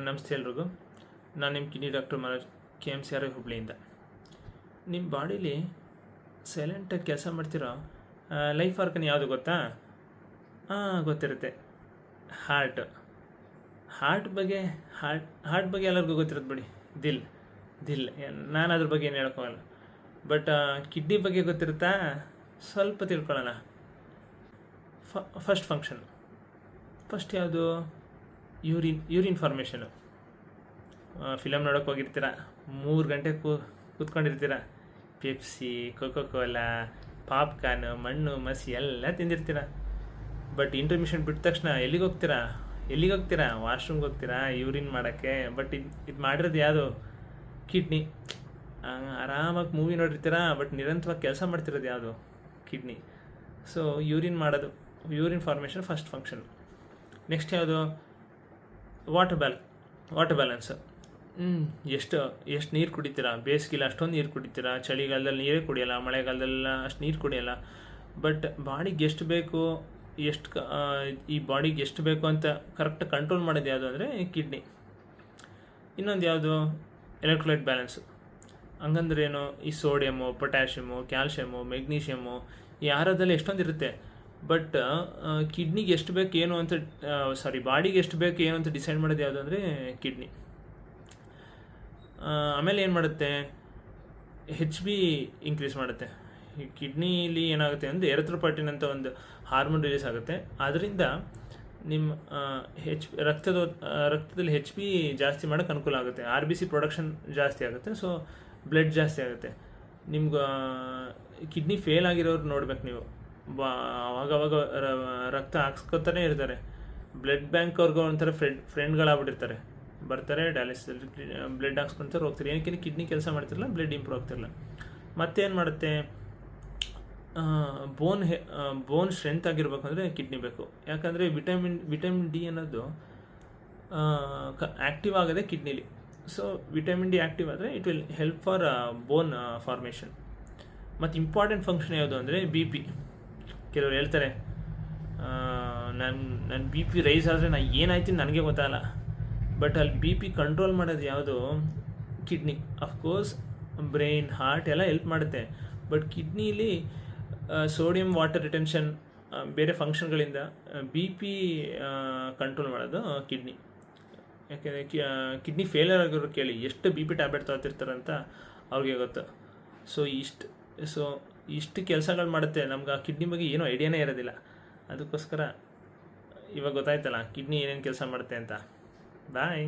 ನಮಸ್ತೆ ಎಲ್ರಿಗೂ. ನಾನು ನಿಮ್ಮ ಕಿಡ್ನಿ ಡಾಕ್ಟರ್ ಮನೋಜ್, KMCR ಹುಬ್ಳಿಯಿಂದ. ನಿಮ್ಮ ಬಾಡೀಲಿ ಸೈಲೆಂಟಾಗಿ ಕೆಲಸ ಮಾಡ್ತಿರೋ ಲೈಫ್ ಆರ್ಗನ್ ಯಾವುದು ಗೊತ್ತಾ? ಗೊತ್ತಿರುತ್ತೆ, ಹಾರ್ಟ್ ಬಗ್ಗೆ. ಹಾರ್ಟ್ ಬಗ್ಗೆ ಎಲ್ಲರಿಗೂ ಗೊತ್ತಿರುತ್ತೆ ಬಿಡಿ. ದಿಲ್ ನಾನು ಅದ್ರ ಬಗ್ಗೆ ಏನು ಹೇಳ್ಕೋಲ್ಲ. ಬಟ್ ಕಿಡ್ನಿ ಬಗ್ಗೆ ಗೊತ್ತಿರುತ್ತಾ? ಸ್ವಲ್ಪ ತಿಳ್ಕೊಳ್ಳೋಣ. ಫಸ್ಟ್ ಯಾವುದು? Urine formation. ಫಿಲಮ್ ನೋಡೋಕೆ ಹೋಗಿರ್ತೀರ, 3 ಗಂಟೆ ಕೂತ್ಕೊಂಡಿರ್ತೀರ. ಪೆಪ್ಸಿ, ಕೋಕೋ-ಕೋಲಾ, ಪಾಪ್ಕಾರ್ನ್, ಮಣ್ಣು ಮಸಿ ಎಲ್ಲ ತಿಂದಿರ್ತೀರ. ಬಟ್ ಇಂಟರ್ಮಿಷನ್ ಬಿಟ್ಟ ತಕ್ಷಣ ಎಲ್ಲಿಗೆ ಹೋಗ್ತೀರಾ? ವಾಶ್ರೂಮ್ಗೆ ಹೋಗ್ತೀರಾ ಯೂರಿನ್ ಮಾಡೋಕ್ಕೆ. ಬಟ್ ಇದು ಮಾಡಿರೋದು ಯಾವುದು? ಕಿಡ್ನಿ. ಆರಾಮಾಗಿ ಮೂವಿ ನೋಡಿರ್ತೀರ, ಬಟ್ ನಿರಂತರವಾಗಿ ಕೆಲಸ ಮಾಡ್ತಿರೋದು ಯಾವುದು? Kidney. So urine formation first function. Next ಯಾವುದು? Water balance. ಎಷ್ಟು ನೀರು ಕುಡಿತೀರಾ? ಬೇಸಿಗೆಲ್ಲ ಅಷ್ಟೊಂದು ನೀರು ಕುಡಿತೀರಾ, ಚಳಿಗಾಲದಲ್ಲಿ ನೀರೇ ಕುಡಿಯೋಲ್ಲ, ಮಳೆಗಾಲದಲ್ಲೆಲ್ಲ ಅಷ್ಟು ನೀರು ಕುಡಿಯೋಲ್ಲ. ಬಟ್ ಬಾಡಿಗೆ ಎಷ್ಟು ಬೇಕು, ಈ ಬಾಡಿಗೆ ಎಷ್ಟು ಬೇಕು ಅಂತ ಕರೆಕ್ಟ್ ಕಂಟ್ರೋಲ್ ಮಾಡೋದು ಯಾವುದು ಅಂದರೆ ಕಿಡ್ನಿ. ಇನ್ನೊಂದು ಯಾವುದು? Electrolyte balance. ಹಂಗಂದ್ರೆ ಏನು? ಈ ಸೋಡಿಯಮು, ಪೊಟ್ಯಾಷಿಯಮು, ಕ್ಯಾಲ್ಶಿಯಮು, ಮೆಗ್ನೀಷಿಯಮು ಈ ಆಹಾರದಲ್ಲಿ ಎಷ್ಟೊಂದು ಇರುತ್ತೆ. ಬಟ್ ಕಿಡ್ನಿಗೆ ಎಷ್ಟು ಬೇಕು ಏನು ಅಂತ ಬಾಡಿಗೆ ಎಷ್ಟು ಬೇಕು ಏನು ಅಂತ ಡಿಸೈಡ್ ಮಾಡೋದು ಯಾವುದು ಅಂದರೆ ಕಿಡ್ನಿ. ಆಮೇಲೆ ಏನು ಮಾಡುತ್ತೆ? HB ಇನ್ಕ್ರೀಸ್ ಮಾಡುತ್ತೆ. ಈ ಕಿಡ್ನಿಲಿ ಏನಾಗುತ್ತೆ ಅಂದರೆ ಎರಿಥ್ರೋಪಾಯ್ಟಿನ್ ಅಂತ ಒಂದು ಹಾರ್ಮೋನ್ ರಿಲೀಸ್ ಆಗುತ್ತೆ. ಅದರಿಂದ ನಿಮ್ಮ ರಕ್ತದಲ್ಲಿ HB ಜಾಸ್ತಿ ಮಾಡೋಕ್ಕೆ ಅನುಕೂಲ ಆಗುತ್ತೆ. RBC ಪ್ರೊಡಕ್ಷನ್ ಜಾಸ್ತಿ ಆಗುತ್ತೆ. ಸೊ ಬ್ಲಡ್ ಜಾಸ್ತಿ ಆಗುತ್ತೆ. ನಿಮ್ಗೆ ಕಿಡ್ನಿ ಫೇಲ್ ಆಗಿರೋರು ನೋಡ್ಬೇಕು ನೀವು. ಅವಾಗವಾಗ ರಕ್ತ ಹಾಕ್ಸ್ಕೊತಾನೆ ಇರ್ತಾರೆ. ಬ್ಲಡ್ ಬ್ಯಾಂಕ್ ಅವ್ರಿಗೂ ಒಂಥರ ಫ್ರೆಂಡ್ಗಳಾಗ್ಬಿಟ್ಟಿರ್ತಾರೆ. ಬರ್ತಾರೆ, ಡಯಾಲಿಸಿಸಲ್ಲಿ ಬ್ಲಡ್ ಹಾಕ್ಸ್ಕೊತಾರೆ, ಹೋಗ್ತಾರೆ. ಏನಕ್ಕೆ? ಕಿಡ್ನಿ ಕೆಲಸ ಮಾಡ್ತಿರಲ್ಲ, ಬ್ಲಡ್ ಇಂಪ್ರೂವ್ ಆಗ್ತಿರಲ್ಲ. ಮತ್ತೇನು ಮಾಡುತ್ತೆ? ಬೋನ್ ಸ್ಟ್ರೆಂತ್ ಆಗಿರ್ಬೇಕಂದ್ರೆ ಕಿಡ್ನಿ ಬೇಕು. ಯಾಕಂದರೆ ವಿಟಮಿನ್ ಡಿ ಅನ್ನೋದು ಆ್ಯಕ್ಟಿವ್ ಆಗೋದೇ ಕಿಡ್ನಿಲಿ. ಸೊ ವಿಟಮಿನ್ ಡಿ ಆ್ಯಕ್ಟಿವ್ ಆದರೆ it will help for bone formation. ಮತ್ತು ಇಂಪಾರ್ಟೆಂಟ್ ಫಂಕ್ಷನ್ ಯಾವುದು ಅಂದರೆ BP. ಕೆಲವರು ಹೇಳ್ತಾರೆ, ನನ್ನ BP ರೈಸ್ ಆದರೆ ನಾನು ಏನಾಯ್ತು ನನಗೆ ಗೊತ್ತಾಗಲ್ಲ. ಬಟ್ ಅಲ್ಲಿ BP ಕಂಟ್ರೋಲ್ ಮಾಡೋದು ಯಾವುದು? ಕಿಡ್ನಿ. ಅಫ್ಕೋರ್ಸ್ ಬ್ರೈನ್, ಹಾರ್ಟ್ ಎಲ್ಲ ಹೆಲ್ಪ್ ಮಾಡುತ್ತೆ. ಬಟ್ ಕಿಡ್ನಿಲಿ ಸೋಡಿಯಂ ವಾಟರ್ ರಿಟೆನ್ಷನ್ ಬೇರೆ ಫಂಕ್ಷನ್ಗಳಿಂದ BP ಕಂಟ್ರೋಲ್ ಮಾಡೋದು ಕಿಡ್ನಿ. ಯಾಕೆಂದರೆ ಕಿಡ್ನಿ ಫೇಲ್ಯೂರ್ ಆಗಿರೋರು ಕೇಳಿ, ಎಷ್ಟು BP ಟ್ಯಾಬ್ಲೆಟ್ ತೊಗೊತಿರ್ತಾರಂತ ಅವ್ರಿಗೆ ಗೊತ್ತು. ಸೊ ಇಷ್ಟು ಕೆಲಸಗಳು ಮಾಡುತ್ತೆ. ನಮ್ಗೆ ಆ ಕಿಡ್ನಿ ಬಗ್ಗೆ ಏನೂ ಐಡಿಯಾನೇ ಇರೋದಿಲ್ಲ. ಅದಕ್ಕೋಸ್ಕರ ಇವಾಗ ಗೊತ್ತಾಯ್ತಲ್ಲ ಕಿಡ್ನಿ ಏನೇನು ಕೆಲಸ ಮಾಡುತ್ತೆ ಅಂತ. ಬಾಯ್.